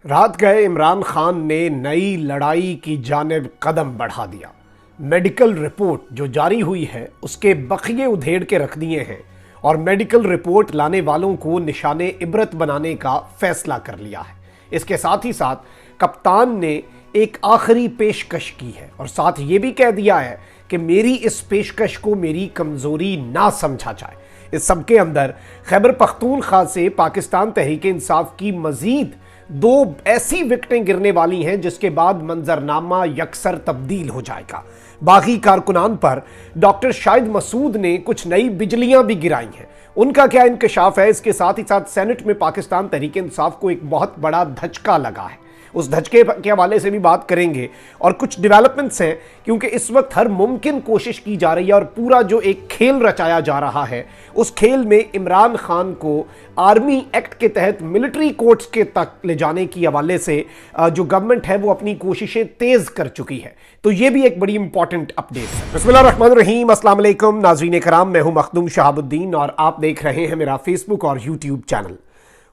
रात गए इमरान खान ने नई लड़ाई की जानिब कदम बढ़ा दिया। मेडिकल रिपोर्ट जो जारी हुई है उसके बखिए उधेड़ के रख दिए हैं और मेडिकल रिपोर्ट लाने वालों को निशाने इबरत बनाने का फैसला कर लिया है। इसके साथ ही साथ कप्तान ने एक आखिरी पेशकश की है और साथ ये भी कह दिया है कि मेरी इस पेशकश को मेरी कमजोरी ना समझा जाए। इस सबके अंदर खैबर पख्तूनख्वा से पाकिस्तान तहरीक इंसाफ की मजीद 2 ऐसी विकेटें गिरने वाली हैं जिसके बाद मंजरनामा यकसर तब्दील हो जाएगा। बाकी कारकुनान पर डॉक्टर शाहिद मसूद ने कुछ नई बिजलियां भी गिराई हैं, उनका क्या इंकशाफ है। इसके साथ ही साथ सेनेट में पाकिस्तान तहरीक इंसाफ को एक बहुत बड़ा धचका लगा है, उस धचके के हवाले से भी बात करेंगे। और कुछ डेवलपमेंट्स हैं क्योंकि इस वक्त हर मुमकिन कोशिश की जा रही है और पूरा जो एक खेल रचाया जा रहा है उस खेल में इमरान खान को आर्मी एक्ट के तहत मिलिट्री कोर्ट्स के तक ले जाने की हवाले से जो गवर्नमेंट है वो अपनी कोशिशें तेज कर चुकी है। तो ये भी एक बड़ी इंपॉर्टेंट अपडेट है। बिस्मिल्लाहिर्रहमानिर्रहीम, अस्सलाम वालेकुम नाज़रीन कराम, मैं हूं मखदूम शहाबुद्दीन और आप देख रहे हैं मेरा फेसबुक और यूट्यूब चैनल।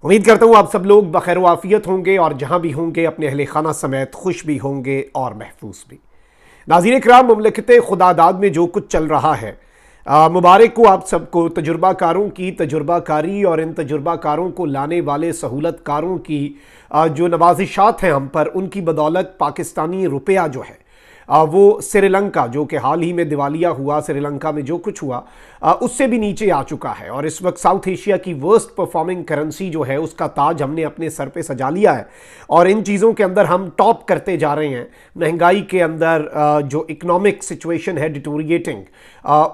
उम्मीद करता हूँ आप सब लोग बखैर वाफियत होंगे और जहाँ भी होंगे अपने अहले खाना समेत खुश भी होंगे और महफूज भी। नाज़रीन इकराम, मुमलिकत खुदादाद में जो कुछ चल रहा है, मुबारक को आप सबको, तजुर्बाकारों की तजुर्बाकारी और इन तजुर्बाकारों को लाने वाले सहूलतकारों की जो नवाजिशात हैं हम पर, उनकी बदौलत पाकिस्तानी रुपया जो है वो श्रीलंका, जो कि हाल ही में दिवालिया हुआ, श्रीलंका में जो कुछ हुआ उससे भी नीचे आ चुका है। और इस वक्त साउथ एशिया की वर्स्ट परफॉर्मिंग करेंसी जो है उसका ताज हमने अपने सर पे सजा लिया है और इन चीज़ों के अंदर हम टॉप करते जा रहे हैं। महंगाई के अंदर जो इकोनॉमिक सिचुएशन है डिटोरिएटिंग,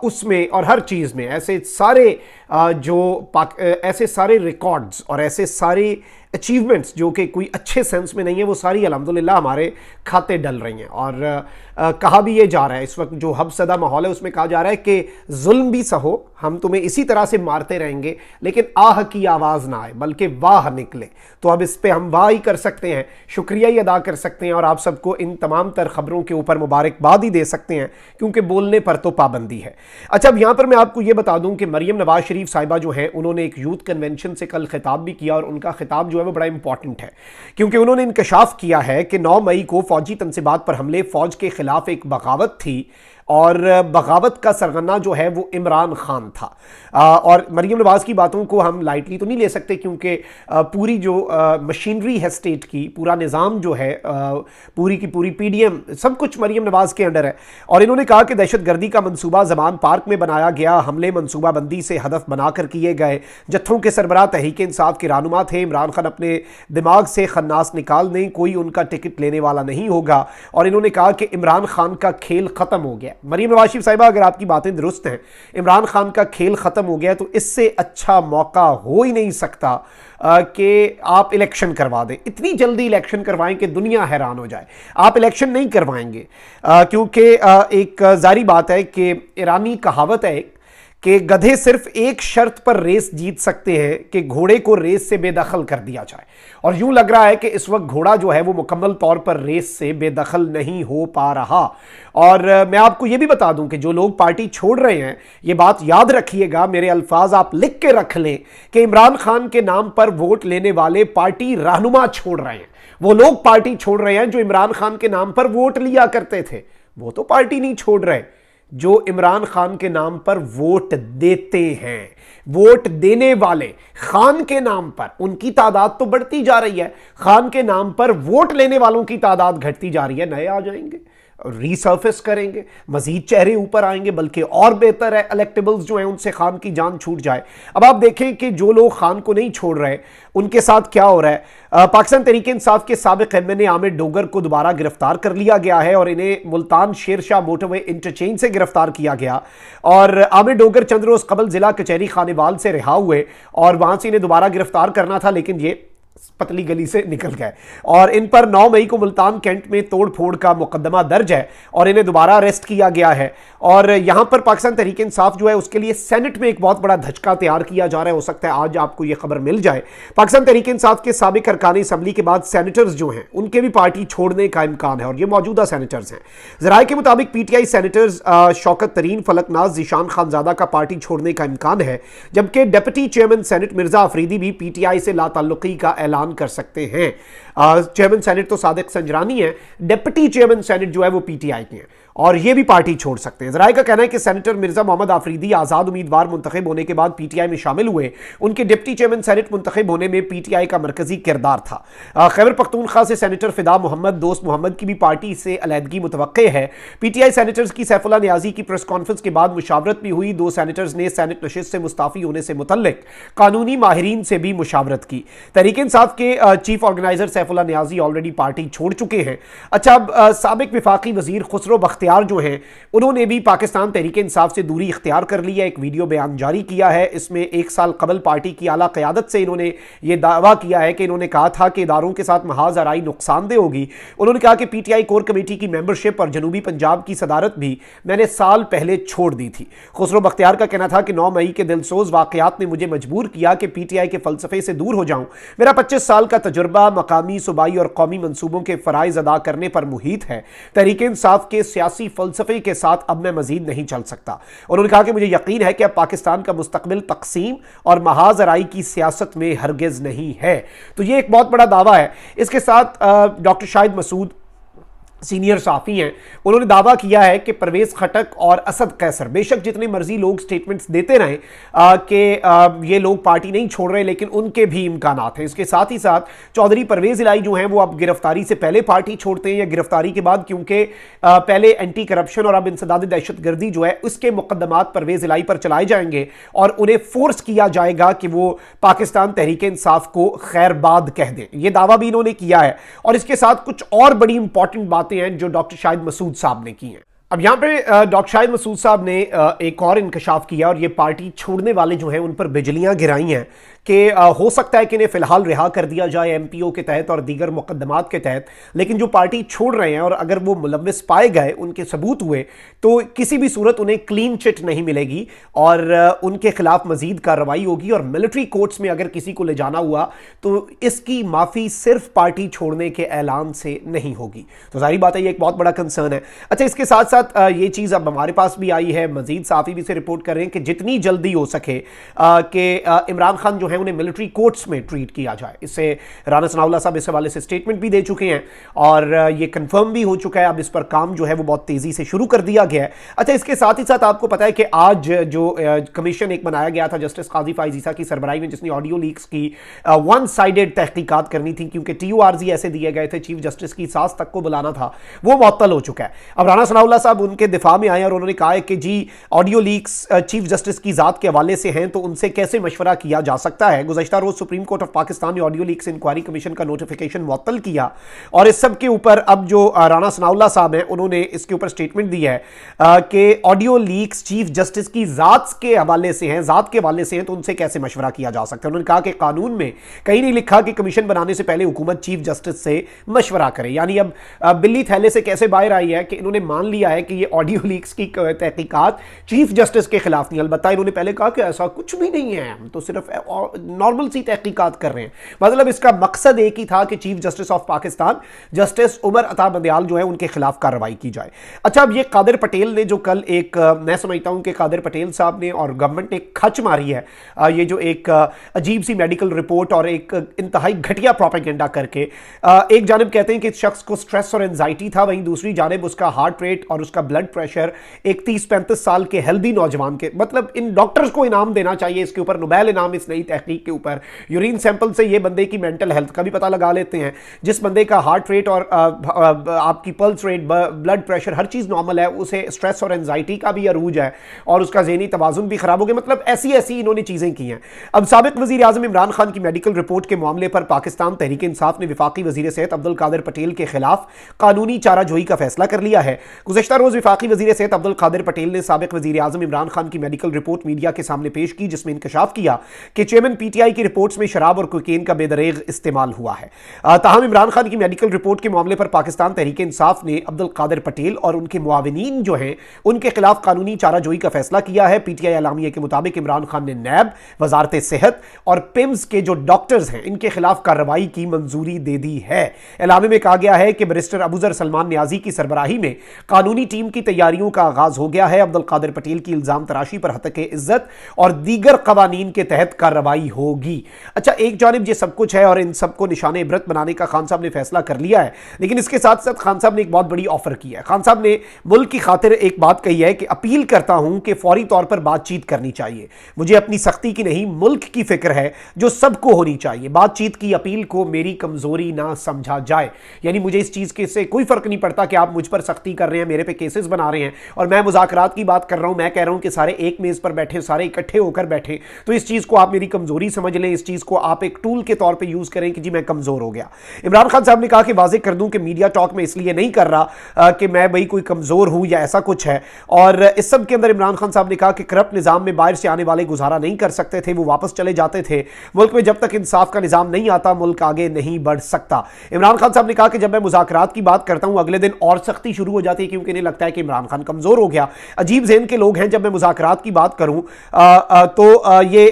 उसमें और हर चीज़ में ऐसे सारे रिकॉर्ड्स और ऐसे सारे अचीवमेंट्स जो कि कोई अच्छे सेंस में नहीं है, वो सारी अल्हम्दुलिल्लाह हमारे खाते डल रही हैं। और कहा भी ये जा रहा है, इस वक्त जो हबसदा माहौल है उसमें कहा जा रहा है कि जुल्म भी सहो, हम तुम्हें इसी तरह से मारते रहेंगे लेकिन आह की आवाज़ ना आए बल्कि वाह निकले। तो अब इस पर हम वाह ही कर सकते हैं, शुक्रिया ही अदा कर सकते हैं और आप सबको इन तमाम तर खबरों के ऊपर मुबारकबाद ही दे सकते हैं क्योंकि बोलने पर तो पाबंदी है। अच्छा, अब यहाँ पर मैं आपको ये बता दूं कि मरियम नवाज शरीफ साहिबा जो है उन्होंने एक यूथ कन्वेंशन से कल खिताब भी किया और उनका खिताब जो है वो बड़ा इंपॉर्टेंट है क्योंकि उन्होंने इंकशाफ किया है कि 9 मई को फौजी तनसीबात पर हमले फौज के खिलाफ एक बगावत थी और बगावत का सरगना जो है वो इमरान खान था। और मरियम नवाज की बातों को हम लाइटली तो नहीं ले सकते क्योंकि पूरी जो मशीनरी है स्टेट की, पूरा निज़ाम जो है, पूरी की पूरी PDM सब कुछ मरियम नवाज के अंडर है। और इन्होंने कहा कि दहशतगर्दी का मंसूबा जमान पार्क में बनाया गया, हमले मंसूबाबंदी से हदफ बनाकर किए गए, जत्थों के सरबराह तहरीक इंसाफ के रहनुमा थे। इमरान खान अपने दिमाग से खन्नास निकाल दें, कोई उनका टिकट लेने वाला नहीं होगा। और इन्होंने कहा कि इमरान खान का खेल ख़त्म हो गया। मरियम नवाज शरीफ साहिबा, अगर आपकी बातें दुरुस्त हैं, इमरान खान का खेल खत्म हो गया तो इससे अच्छा मौका हो ही नहीं सकता कि आप इलेक्शन करवा दें। इतनी जल्दी इलेक्शन करवाएं कि दुनिया हैरान हो जाए। आप इलेक्शन नहीं करवाएंगे क्योंकि एक जारी बात है कि ईरानी कहावत है कि गधे सिर्फ एक शर्त पर रेस जीत सकते हैं कि घोड़े को रेस से बेदखल कर दिया जाए। और यूं लग रहा है कि इस वक्त घोड़ा जो है वो मुकम्मल तौर पर रेस से बेदखल नहीं हो पा रहा। और मैं आपको ये भी बता दूं कि जो लोग पार्टी छोड़ रहे हैं, ये बात याद रखिएगा, मेरे अल्फाज आप लिख के रख लें कि इमरान खान के नाम पर वोट लेने वाले पार्टी रहनुमा छोड़ रहे हैं। वो लोग पार्टी छोड़ रहे हैं जो इमरान खान के नाम पर वोट लिया करते थे, वो तो पार्टी नहीं छोड़ रहे। जो इमरान खान के नाम पर वोट देते हैं, वोट देने वाले खान के नाम पर, उनकी तादाद तो बढ़ती जा रही है, खान के नाम पर वोट लेने वालों की तादाद घटती जा रही है। नए आ जाएंगे, रीसर्फेस करेंगे, मजीद चेहरे ऊपर आएंगे, बल्कि और बेहतर है इलेक्टेबल्स जो हैं उनसे खान की जान छूट जाए। अब आप देखें कि जो लोग खान को नहीं छोड़ रहे उनके साथ क्या हो रहा है। पाकिस्तान तहरीक इंसाफ के साबिक MNA आमिर डोगर को दोबारा गिरफ्तार कर लिया गया है और इन्हें मुल्तान शेरशाह मोटरवे इंटरचेंज से गिरफ्तार किया गया। और आमिर डोगर चंद रोज कबल जिला कचहरी खानेवाल से रिहा हुए और वहां से इन्हें दोबारा गिरफ्तार करना था लेकिन ये पतली गली से निकल गए और इन पर 9 मई को मुल्तान कैंट में तोड़ फोड़ का मुकदमा दर्ज है और इन्हें दोबारा अरेस्ट किया गया है। और यहां पर पाकिस्तान तहरीक इंसाफ जो है उसके लिए सेनेट में एक बहुत बड़ा धचका तैयार किया जा रहा है। हो सकता है आज आपको यह खबर मिल जाए। पाकिस्तान तहरीक इंसाफ के साबिक अरकान असम्बली के बाद सेनेटर्स जो हैं उनके भी पार्टी छोड़ने का इम्कान है और ये मौजूदा सेनेटर्स हैं। जराये के मुताबिक PTI सेनेटर्स शौकत तरीन, फलकनाज, जीशान खानजादा का पार्टी छोड़ने का इम्कान है, जबकि deputy chairman senate Mirza Afridi भी PTI से लाताल्लुकी का ऐलान कर सकते हैं। चेयरमैन सेनेट तो सादिक संजरानी है, डिप्टी चेयरमैन सेनेट जो है वो पीटीआई के हैं और ये भी पार्टी छोड़ सकते हैं। जराए का कहना है कि सेनेटर मिर्जा मोहम्मद आफरीदी आजाद उम्मीदवार मुंतखब होने के बाद पीटीआई में शामिल हुए। उनके डिप्टी चेयरमैन सेनेट मुंतखब होने में पीटीआई का मरकजी किरदार था। खैबर पख्तूनख्वा से सेनेटर फिदा मोहम्मद दोस्त मोहम्मद की भी पार्टी से अलहदगी मुतवक्के है। पीटीआई सेनेटर्स की सैफुल्लाह नियाजी की प्रेस कॉन्फ्रेंस के बाद मुशावरत भी हुई। 2 सेनेटर्स ने सेनेट नशिस्त से मुस्ताफी होने से मुतल्लिक कानूनी माहिरीन से भी मुशावरत की। तहरीक इंसाफ के chief organiser Saifullah Niazi already party छोड़ चुके हैं। अच्छा, अब साबिक विफाकी वजीर खुसरो बख्तियार जो हैं उन्होंने भी पाकिस्तान तहरीक इंसाफ से दूरी इख्तियार कर ली है। एक वीडियो बयान जारी किया है। इसमें 1 साल कबल पार्टी की आला क़यादत से इन्होंने ये दावा किया है कि इन्होंने कहा था कि इदारों के साथ महाज आराई नुकसानदेह होगी। उन्होंने कहा कि पीटीआई कोर कमेटी की मेंबरशिप और जनूबी पंजाब की सदारत भी मैंने साल पहले छोड़ दी थी। खुसरो बख्तियार का कहना था कि 9 मई के दिलसोज वाकयात ने मुझे मजबूर किया कि पीटीआई के फलसफे से दूर हो जाऊं। मेरा 25 साल का तजुर्बा मकामी, सूबाई और कौमी मंसूबों के फराइज अदा करने पर मुहित है। तहरीक इंसाफ के सियासी फलसफे के साथ अब मैं मजीद नहीं चल सकता। उन्होंने कहा कि मुझे यकीन है कि अब पाकिस्तान का मुस्तकबिल तकसीम और महाज आराई की सियासत में हरगिज नहीं है। तो ये एक बहुत बड़ा दावा है। इसके साथ डॉक्टर शाहिद मसूद सीनियर साफ़ी हैं, उन्होंने दावा किया है कि परवेज़ खटक और असद कैसर, बेशक जितने मर्जी लोग स्टेटमेंट्स देते रहें कि ये लोग पार्टी नहीं छोड़ रहे, लेकिन उनके भी इम्कानात हैं। इसके साथ ही साथ चौधरी परवेज़ इलाही जो हैं वो अब गिरफ्तारी से पहले पार्टी छोड़ते हैं या गिरफ्तारी के बाद, क्योंकि पहले एंटी करप्शन और अब इंसदाद दहशतगर्दी जो है उसके मुकदमात परवेज़ इलाही पर चलाए जाएंगे और उन्हें फोर्स किया जाएगा कि वो पाकिस्तान तहरीक इंसाफ को खैरबाद कह दें। ये दावा भी इन्होंने किया है। और इसके साथ कुछ और बड़ी इंपॉर्टेंट बात हैं जो डॉक्टर शाहिद मसूद साहब ने की हैं। अब यहां पे डॉक्टर शाहिद मसूद साहब ने एक और इंकशाफ किया और ये पार्टी छोड़ने वाले जो हैं उन पर बिजलियां गिराई हैं कि हो सकता है कि इन्हें फिलहाल रिहा कर दिया जाए एमपीओ के तहत और दीगर मुकदमात के तहत, लेकिन जो पार्टी छोड़ रहे हैं और अगर वो मुलव्विस पाए गए, उनके सबूत हुए, तो किसी भी सूरत उन्हें क्लीन चिट नहीं मिलेगी और उनके खिलाफ मजीद कार्रवाई होगी और मिलिट्री कोर्ट्स में अगर किसी को ले जाना हुआ तो इसकी माफ़ी सिर्फ पार्टी छोड़ने के ऐलान से नहीं होगी। तो जाहिर बात है ये एक बहुत बड़ा कंसर्न है। अच्छा, इसके साथ साथ ये चीज़ अब हमारे पास भी आई है, मजीद साफ़ी भी से रिपोर्ट कर रहे हैं कि जितनी जल्दी हो सके कि इमरान खान जो है उन्हें मिलिट्री कोर्ट्स में ट्रीट किया जाए। इससे राना सनाउल्लाह साहब इस हवाले से स्टेटमेंट भी दे चुके हैं और ये कंफर्म भी हो चुका है। अब इस पर काम जो है वो बहुत तेज़ी से शुरू कर दिया गया है। अच्छा, इसके साथ ही साथ आपको पता है कि आज जो कमीशन एक बनाया गया था जस्टिस काजी फाइज ईसा की सरबराही में, जिसने ऑडियो लीक्स की वन साइडेड तहकीकात करनी थी क्योंकि TURZ ऐसे दिए गए थे, चीफ जस्टिस की सास तक को बुलाना था, वो मुअत्तल हो चुका है। अब राना सनाउल्लाह साहब उनके दिफा में आए और उन्होंने कहा है कि जी ऑडियो लीक्स चीफ जस्टिस की ज़ात के हवाले से हैं तो उनसे कैसे मशवरा किया जा सकता है। गुज़श्ता रोज़ सुप्रीम कोर्ट ऑफ पाकिस्तान ने ऑडियो लीक्स इंक्वायरी कमीशन का नोटिफिकेशन मुअत्तल किया और इस सब के ऊपर अब जो राना सनाउल्लाह साहब हैं उन्होंने इसके ऊपर स्टेटमेंट दी है कि ऑडियो लीक्स चीफ जस्टिस की ज़ात के हवाले से हैं, ज़ात के हवाले से हैं, तो उनसे कैसे मशवरा किया जा सकता है। उन्होंने कहा कि कानून में कहीं नहीं लिखा कि कमीशन बनाने से पहले हुकूमत चीफ जस्टिस से मशवरा करे। यानी अब बिल्ली थैले से कैसे बाहर आई है कि इन्होंने मान लिया है कि ये ऑडियो लीक्स की तहकीकात चीफ जस्टिस के खिलाफ नहीं। अलबत्ता इन्होंने पहले कहा कि ऐसा कुछ भी नहीं है, हम तो सिर्फ नॉर्मल सी तहकीकात कर रहे हैं। मतलब इसका मकसद एक ही था कि chief justice of Pakistan justice Umar Ata Bandial जो है उनके खिलाफ कार्रवाई की जाए। अच्छा, अब ये कादिर पटेल ने जो कल एक मैं समझता हूं कि कादिर पटेल साहब ने और गवर्नमेंट ने खच मारी है, ये जो एक अजीब सी मेडिकल रिपोर्ट और एक इंतहाई घटिया प्रोपेगेंडा करके एक जानिब कहते हैं कि इस शख्स को स्ट्रेस और एंजाइटी था, वहीं दूसरी जानिब उसका हार्ट रेट और उसका ब्लड प्रेशर एक 30-35 साल के हेल्दी नौजवान के, मतलब इन डॉक्टर्स को इनाम देना चाहिए इसके ऊपर, नोबेल इनाम इस नई तहकीक के ऊपर। यूरिन सैंपल से ये बंदे की मेंटल हेल्थ का भी पता लगा लेते हैं। जिस बंदे का हार्ट रेट और आपकी पल्स रेट, ब्लड प्रेशर, हर चीज़ नॉर्मल है, उसे स्ट्रेस और एंजाइटी का भी अरूज है और उसका ज़हनी तवाज़ुन भी खराब हो गया। मतलब ऐसी ऐसी इन्होंने चीज़ें की हैं। अब साबिक वज़ीर आज़म इमरान खान की मेडिकल रिपोर्ट के मामले पर पाकिस्तान तहरीक इंसाफ ने वफाकी वज़ीर सेहत अब्दुल कादिर पटेल के खिलाफ कानूनी चाराजोई का फैसला कर लिया है। गुज़श्ता रोज़ वफाकी वज़ीर सेहत अब्दुल कादिर पटेल ने साबिक वज़ीर आज़म इमरान खान की मेडिकल रिपोर्ट मीडिया के सामने पेश की, जिसमें इंकशाफ किया कि चेयरमैन PTI की रिपोर्ट्स में शराब और कोकीन का बेदरेग इस्तेमाल हुआ है। ताहम इमरान खान की मेडिकल रिपोर्ट के मामले पर पाकिस्तान तहरीक इंसाफ ने अब्दुल कादिर पटेल और उनके मुआविनीन जो हैं उनके खिलाफ कानूनी चाराजोई का फैसला किया है। PTI एलामिया के मुताबिक इमरान खान ने नैब, वजारत सेहत और पिम्स के जो डॉक्टर्स हैं इनके खिलाफ कार्रवाई की मंजूरी दे दी है। एलामे में कहा गया है कि बैरिस्टर अबूजर सलमान न्याजी की सरबराही में कानूनी टीम की तैयारियों का आगाज हो गया है। अब्दुल कादिर पटेल की इल्जाम तराशी पर हतके इज्जत और दीगर कवानीन के तहत कार्रवाई कार्रवाई होगी। अच्छा, एक जानिब ये सब कुछ है और इन सबको निशाने इबरत बनाने का खान साहब ने फैसला कर लिया है, लेकिन इसके साथ साथ खान साहब ने एक बहुत बड़ी ऑफर की है। खान साहब ने मुल्क की खातिर एक बात कही है कि अपील करता हूं कि फौरी तौर पर बातचीत करनी चाहिए। मुझे अपनी सख्ती की नहीं, मुल्क की फिक्र है जो सबको होनी चाहिए। बातचीत की अपील को मेरी कमजोरी ना समझा जाए, यानी मुझे इस चीज के से कोई फर्क नहीं पड़ता कि आप मुझ पर सख्ती कर रहे हैं, मेरे पे केसेस बना रहे हैं और मैं मुज़ाकरात की बात कर रहा हूं, मैं कह रहा हूं कि सारे एक मेज पर बैठे, सारे इकट्ठे होकर बैठे, तो इस चीज को आप मेरी कमजोरी समझ लें, इस चीज को आप एक टूल के तौर पे यूज करें कि जी मैं कमजोर हो गया। इमरान खान साहब ने कहा कि वाज़ेह कर दूं कि मीडिया टॉक में इसलिए नहीं कर रहा कि मैं भाई कोई कमजोर हूं या ऐसा कुछ है। और इस सब के अंदर इमरान खान साहब ने कहा कि करप्ट निजाम में बाहर से आने वाले गुजारा नहीं कर सकते थे, वो वापस चले जाते थे। मुल्क में जब तक इंसाफ का निजाम नहीं आता, मुल्क आगे नहीं बढ़ सकता। इमरान खान साहब ने कहा कि जब मैं मुज़ाकरात की बात करता हूं, अगले दिन और सख्ती शुरू हो जाती है क्योंकि इन्हें लगता है कि इमरान खान कमजोर हो गया। अजीब ज़हन के लोग हैं, जब मैं मुज़ाकरात की बात करूं तो ये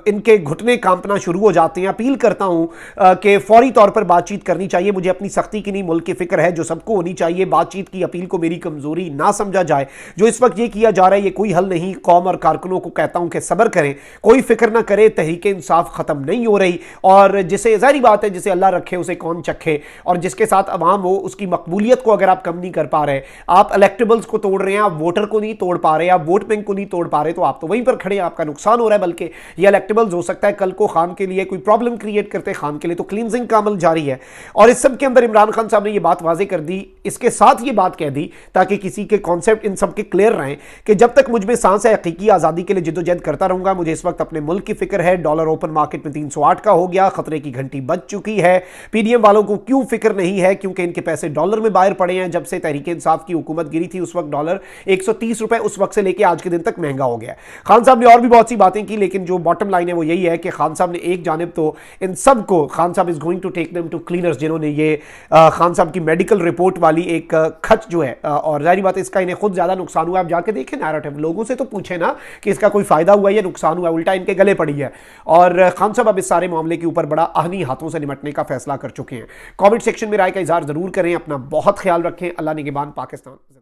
इनके घुटने कांपना शुरू हो जाते हैं। अपील करता हूं कि फौरी तौर पर बातचीत करनी चाहिए। मुझे अपनी सख्ती की नहीं, मुल्क की फिक्र है जो सबको होनी चाहिए। बातचीत की अपील को मेरी कमजोरी ना समझा जाए। जो इस वक्त ये किया जा रहा है ये कोई हल नहीं। कौम और कारकुनों को कहता हूं कि सब्र करें, कोई फिक्र ना करे, तहरीक इंसाफ खत्म नहीं हो रही। और जिसे जाहिर बात है जिसे अल्लाह रखे उसे कौन चखे, और जिसके साथ अवाम हो उसकी मकबूलियत को अगर आप कम नहीं कर पा रहे, आप इलेक्टेबल्स को तोड़ रहे हैं, आप वोटर को नहीं तोड़ पा रहे, आप वोट बैंक को नहीं तोड़ पा रहे, तो आप तो वहीं पर खड़े हैं, आपका नुकसान हो रहा है। बल्कि ये इलेक्टेबल्स हो सकता है कल को खान के लिए कोई प्रॉब्लम क्रिएट करते, खान के लिए तो क्लींजिंग का अमल जारी है। और इस सब के अंदर इमरान खान साहब ने ये बात वाजे कर दी, इसके साथ ये बात कह दी ताकि किसी के कॉन्सेप्ट इन सब के क्लियर रहें कि जब तक मुझ में सांस है, हकीकी आज़ादी के लिए जिद्दोजहद करता रहूंगा। मुझे इस वक्त अपने मुल्क की फिक्र है। डॉलर ओपन मार्केट में 308 का हो गया, खतरे की घंटी बज चुकी है। पीडीएम वालों को क्यों फिक्र नहीं है? क्योंकि इनके पैसे डॉलर में बाहर पड़े हैं। जब से तहरीक इंसाफ की हुकूमत गिरी थी उस वक्त डॉलर 130 रुपए उस वक्त से लेकर आज के दिन तक महंगा हो गया। खान साहब ने और भी बहुत सी बातें की, लेकिन जो बॉटम लाइन है वो यही है कि खान साहब ने एक जानिब तो इन सब को, Khan sahab is going to take them to cleaners, जिन्होंने ये खान साहब की मेडिकल रिपोर्ट वाली एक खच जो है, और जाहिर बात है इसका इन्हें खुद ज्यादा नुकसान हुआ। आप जाके देखें नैरेटिव, लोगों से तो पूछे ना कि इसका कोई फायदा हुआ या नुकसान हुआ, उल्टा इनके गले पड़ी है। और खान साहब अब इस सारे मामले के ऊपर बड़ा आहनी हाथों से निपटने का फैसला कर चुके हैं। कमेंट सेक्शन में राय का इजहार जरूर करें। अपना बहुत ख्याल रखें। अल्लाह निगहबान पाकिस्तान।